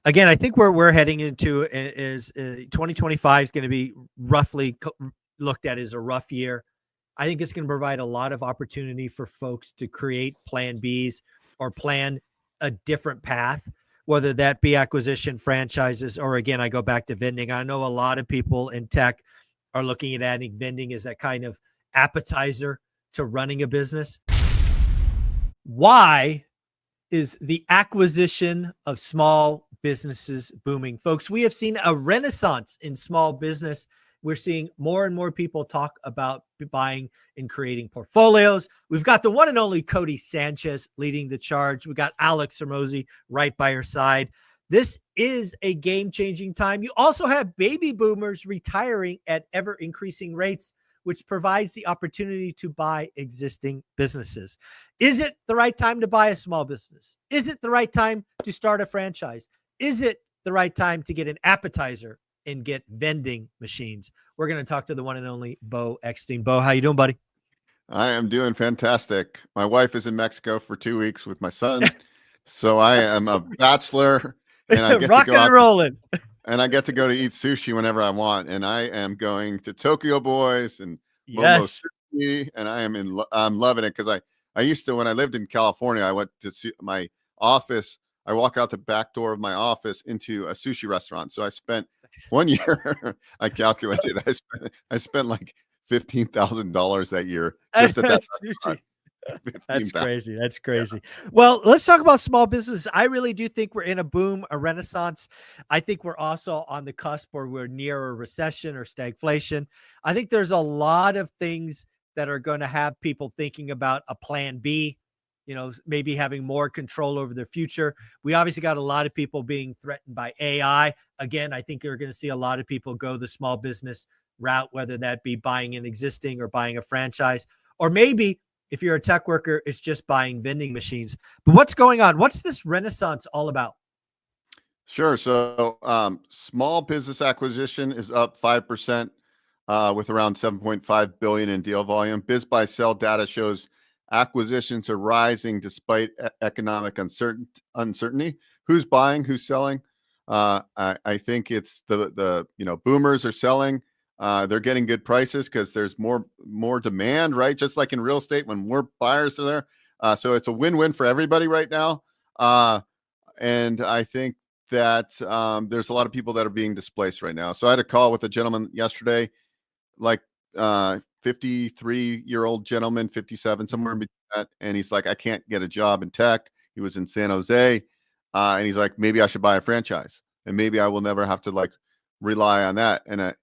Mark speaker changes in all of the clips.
Speaker 1: again, I think where we're heading into is 2025 is going to be roughly looked at as a rough year. I think it's going to provide a lot of opportunity for folks to create plan Bs or plan a different path, whether that be acquisition, franchises, or again, I go back to vending. I know a lot of people in tech are looking at adding vending as that kind of appetizer to running a business. Why is the acquisition of small businesses booming? Folks, we have seen a renaissance in small business. We're seeing more and more people talk about buying and creating portfolios. We've got the one and only Cody Sanchez leading the charge. We got Alex Hermosi right by her side. This is a game-changing time. You also have baby boomers retiring at ever-increasing rates, which provides the opportunity to buy existing businesses. Is it the right time to buy a small business? Is it the right time to start a franchise? Is it the right time to get an appetizer and get vending machines? We're going to talk to the one and only Bo Eckstein. Bo, how you doing, buddy?
Speaker 2: I am doing fantastic. My wife is in Mexico for 2 weeks with my son. So I am a bachelor and I get
Speaker 1: rocking and rolling.
Speaker 2: And I get to go to eat sushi whenever I want. And I am going to Tokyo Boys and Momo Sushi, and I'm loving it because I used to, when I lived in California, I went to see my office. I walk out the back door of my office into a sushi restaurant. So I spent 1 year, I calculated, I spent like $15,000 that year just at that sushi.
Speaker 1: That's crazy. That's crazy. Yeah. Well, let's talk about small business. I really do think we're in a boom, a renaissance. I think we're also on the cusp or we're near a recession or stagflation. I think there's a lot of things that are going to have people thinking about a plan B, maybe having more control over their future. We obviously got a lot of people being threatened by AI. Again, I think you're going to see a lot of people go the small business route, whether that be buying an existing or buying a franchise, or maybe if you're a tech worker, it's just buying vending machines. But what's going on? What's this renaissance all about?
Speaker 2: Sure. So small business acquisition is up 5% with around 7.5 billion in deal volume. Biz buy sell data shows acquisitions are rising despite economic uncertainty. Who's buying? Who's selling? I think it's the boomers are selling. They're getting good prices because there's more demand, right? Just like in real estate, when more buyers are there. So it's a win-win for everybody right now. And I think that there's a lot of people that are being displaced right now. So I had a call with a gentleman yesterday, like 53-year-old gentleman, 57, somewhere in between that. And he's like, I can't get a job in tech. He was in San Jose. And he's like, maybe I should buy a franchise and maybe I will never have to rely on that. And,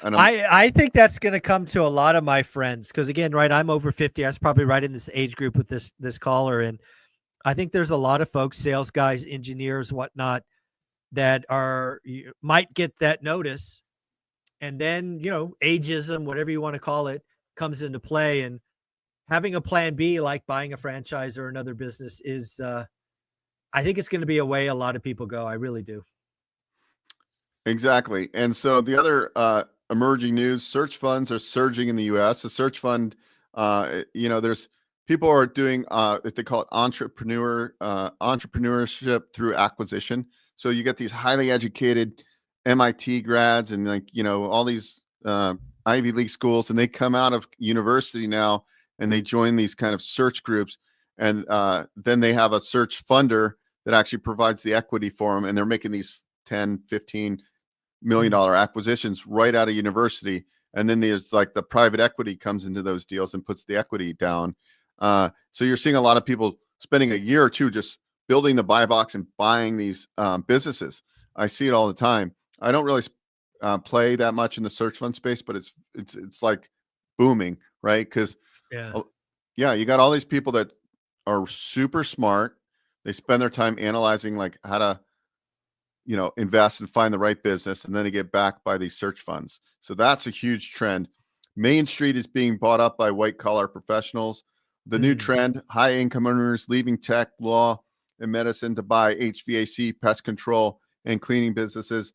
Speaker 1: I think that's going to come to a lot of my friends because, again, right, I'm over 50. I was probably right in this age group with this caller, and I think there's a lot of folks, sales guys, engineers, whatnot, that might get that notice, and then ageism, whatever you want to call it, comes into play, and having a plan B like buying a franchise or another business is, I think it's going to be a way a lot of people go. I really do.
Speaker 2: Exactly. And so the other emerging news, search funds are surging in the US. The search fund, there's people are doing they call it entrepreneurship through acquisition. So you get these highly educated MIT grads and all these Ivy League schools, and they come out of university now and they join these kind of search groups. And then they have a search funder that actually provides the equity for them. And they're making these 10, 15 $1 million acquisitions right out of university. And then there's the private equity comes into those deals and puts the equity down. So you're seeing a lot of people spending a year or two just building the buy box and buying these businesses. I see it all the time. I don't really play that much in the search fund space, but it's like booming, right? Because you got all these people that are super smart. They spend their time analyzing how to invest and find the right business, and then they get backed by these search funds. So that's a huge trend. Main Street is being bought up by white collar professionals. The new trend, high income earners leaving tech, law, and medicine to buy HVAC, pest control, and cleaning businesses.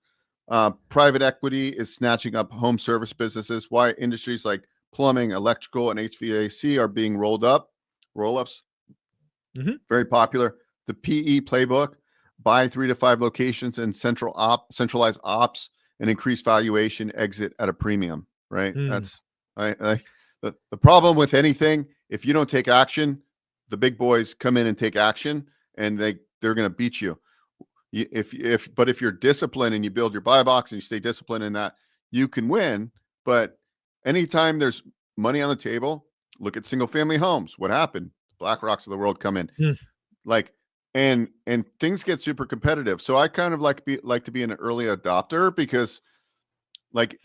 Speaker 2: Private equity is snatching up home service businesses. Why industries like plumbing, electrical, and HVAC are being roll-ups. Very popular. The PE playbook. buy 3 to 5 locations and centralized ops and increase valuation, exit at a premium, right?
Speaker 1: Mm.
Speaker 2: That's right. The problem with anything, if you don't take action, the big boys come in and take action, and they're going to beat you. But if you're disciplined and you build your buy box and you stay disciplined in that, you can win. But anytime there's money on the table, look at single family homes. What happened? BlackRocks of the world come in,
Speaker 1: Mm.
Speaker 2: like, and things get super competitive. So I kind of like to be an early adopter, because like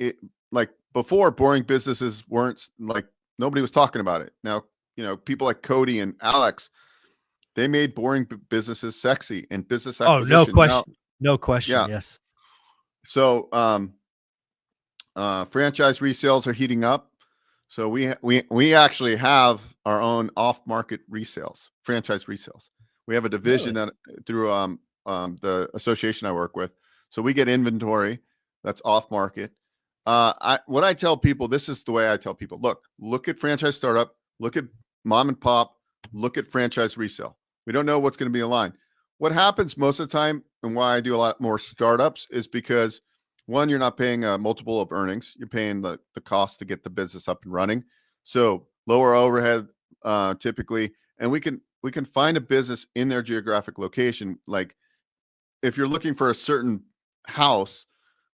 Speaker 2: before, boring businesses weren't, like, nobody was talking about it. Now, people like Cody and Alex, they made boring businesses sexy, and business
Speaker 1: Oh, no
Speaker 2: acquisition. Now,
Speaker 1: question. No question.
Speaker 2: yeah.
Speaker 1: Yes.
Speaker 2: So franchise resales are heating up. So we actually have our own off-market resales, franchise resales. We have a division
Speaker 1: Really?
Speaker 2: that through the association I work with. So we get inventory that's off-market. What I tell people, this is the way I tell people: look at franchise startup, look at mom and pop, look at franchise resale. We don't know what's going to be aligned. What happens most of the time, and why I do a lot more startups, is because, one, you're not paying a multiple of earnings. You're paying the cost to get the business up and running. So lower overhead, typically, and we can find a business in their geographic location. Like, if you're looking for a certain house,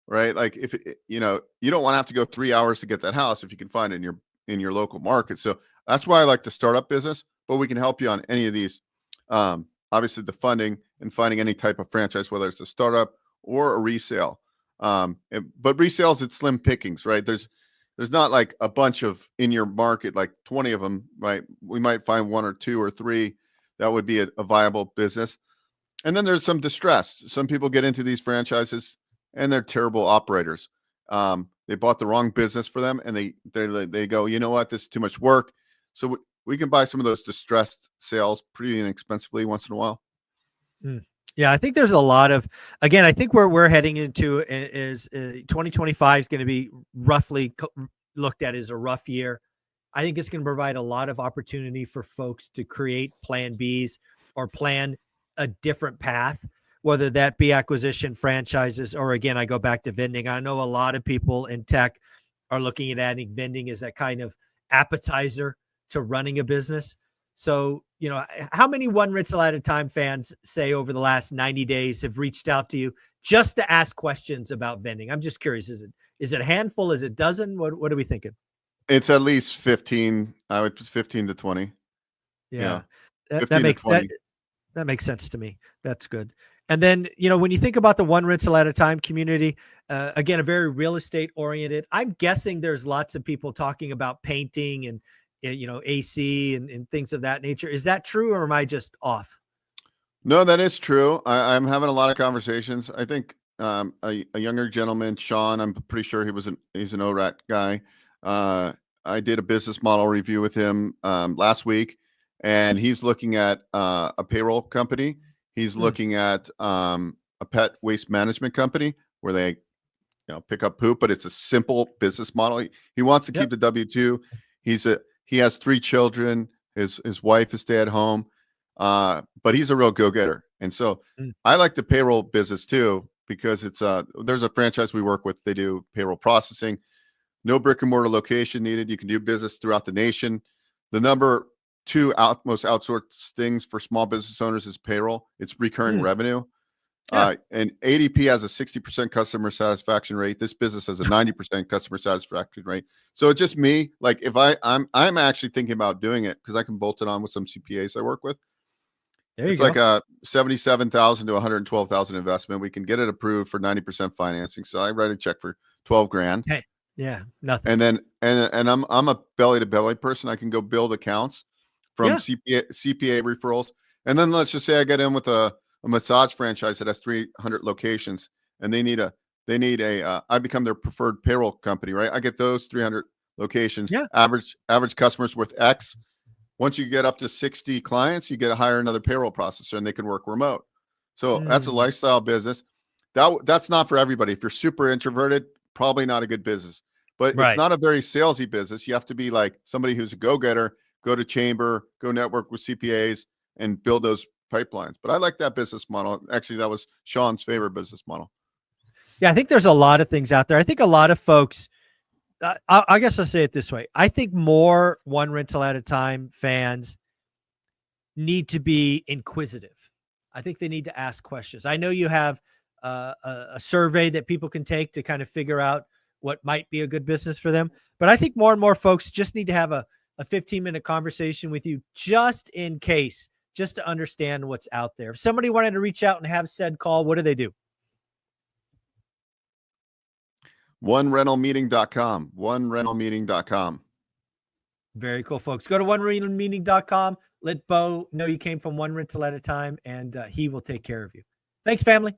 Speaker 2: right? Like, if you don't want to have to go 3 hours to get that house if you can find it in your local market. So that's why I like the startup business, but we can help you on any of these. Obviously, the funding and finding any type of franchise, whether it's a startup or a resale. But resales, it's slim pickings, right? There's not like a bunch of in your market, like 20 of them, right? We might find 1 or 2 or 3 that would be a viable business. And then there's some distress. Some people get into these franchises and they're terrible operators. They bought the wrong business for them, and they go, you know what, this is too much work. So we can buy some of those distressed sales pretty inexpensively once in a while.
Speaker 1: Mm. Yeah, I think there's a lot of, again, I think where we're heading into is 2025 is going to be roughly looked at as a rough year. I think it's going to provide a lot of opportunity for folks to create plan Bs or plan a different path, whether that be acquisition, franchises, or, again, I go back to vending. I know a lot of people in tech are looking at adding vending as that kind of appetizer to running a business. So, how many One Rental at a Time fans say over the last 90 days have reached out to you just to ask questions about vending? I'm just curious. Is it a handful? Is it a dozen? What are we thinking?
Speaker 2: It's at least 15. I would 15 to 20.
Speaker 1: Yeah,
Speaker 2: Yeah.
Speaker 1: that
Speaker 2: 15 to
Speaker 1: makes
Speaker 2: 20.
Speaker 1: that makes sense to me. That's good. And then, when you think about the One Rental at a Time community, again, a very real estate oriented, I'm guessing there's lots of people talking about painting and, AC and things of that nature. Is that true, or am I just off?
Speaker 2: No, that is true. I'm having a lot of conversations. I think a younger gentleman, Sean, I'm pretty sure he's an ORaaT guy. I did a business model review with him last week, and he's looking at a payroll company. He's looking at a pet waste management company where they pick up poop, but it's a simple business model. He wants to keep
Speaker 1: Yep.
Speaker 2: the W-2. He has 3 children. His wife is stay at home. But he's a real go-getter. And so
Speaker 1: Mm.
Speaker 2: I like the payroll business too, because there's a franchise we work with. They do payroll processing, no brick and mortar location needed. You can do business throughout the nation. The number 2 most outsourced things for small business owners is payroll. It's recurring revenue.
Speaker 1: Yeah.
Speaker 2: And ADP has a 60% customer satisfaction rate. This business has a 90% customer satisfaction rate. So it's just me. Like, if I'm actually thinking about doing it, because I can bolt it on with some CPAs I work with.
Speaker 1: There you
Speaker 2: It's
Speaker 1: go.
Speaker 2: like a 77,000 to 112,000 investment. We can get it approved for 90% financing. So I write a check for 12 grand.
Speaker 1: Hey, yeah, nothing.
Speaker 2: And then I'm a belly to belly person. I can go build accounts from
Speaker 1: Yeah.
Speaker 2: CPA referrals. And then let's just say I get in with a massage franchise that has 300 locations, and they need I become their preferred payroll company, right? I get those 300 locations.
Speaker 1: Yeah.
Speaker 2: Average customers worth X. Once you get up to 60 clients, you get to hire another payroll processor, and they can work remote. So that's a lifestyle business. That's not for everybody. If you're super introverted, probably not a good business. But it's
Speaker 1: Right.
Speaker 2: not a very salesy business. You have to be like somebody who's a go-getter, go to chamber, go network with CPAs, and build those pipelines. But I like that business model. Actually, that was Sean's favorite business model.
Speaker 1: Yeah, I think there's a lot of things out there. I think a lot of folks, I guess I'll say it this way. I think more One Rental at a Time fans need to be inquisitive. I think they need to ask questions. I know you have a survey that people can take to kind of figure out what might be a good business for them. But I think more and more folks just need to have a 15-minute conversation with you just in case, just to understand what's out there. If somebody wanted to reach out and have said call, what do they do?
Speaker 2: onerentalmeeting.com. onerentalmeeting.com.
Speaker 1: Very cool, folks. Go to onerentalmeeting.com. Let Bo know you came from One Rental at a Time, and he will take care of you. Thanks, family.